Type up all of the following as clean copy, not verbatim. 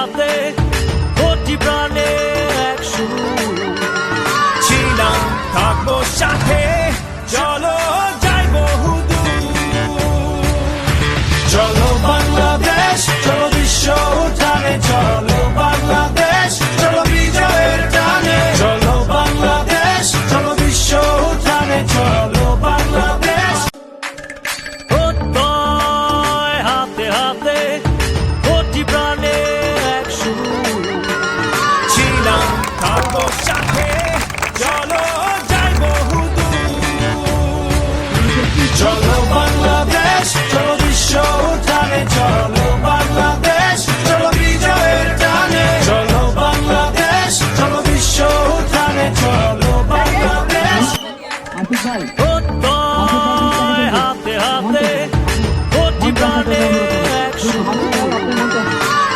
হাতে কোটি প্রাণে এক সুর ছিলাম থাকবো সাথে চলো যাই বহুদূর চলো বাংলাদেশ চলো বিশ্ব উঠানে চলো বাংলাদেশ চলো বিজয়ের টানে চলো বাংলাদেশ চলো বিশ্ব উঠানে চলো বাংলাদেশ হাতে হাতে কোটি প্রাণে এক সুর ছিলাম থাকবো সাথে চলো যাই বহুদূর চলো বাংলাদেশ চলো বিশ্ব উঠানে চলো বাংলাদেশ চলো বিজয়ের টানে চলো বাংলাদেশ চলো বিশ্ব উঠানে চলো বাংলাদেশ হাতে হাতে কোটি প্রাণে এক সুর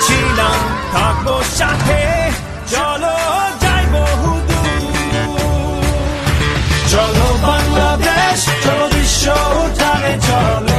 ছিলাম থাকবো সাথে চলো যাই বহুদূর চলো বাংলাদেশ চলো বিশ্ব উঠানে চলো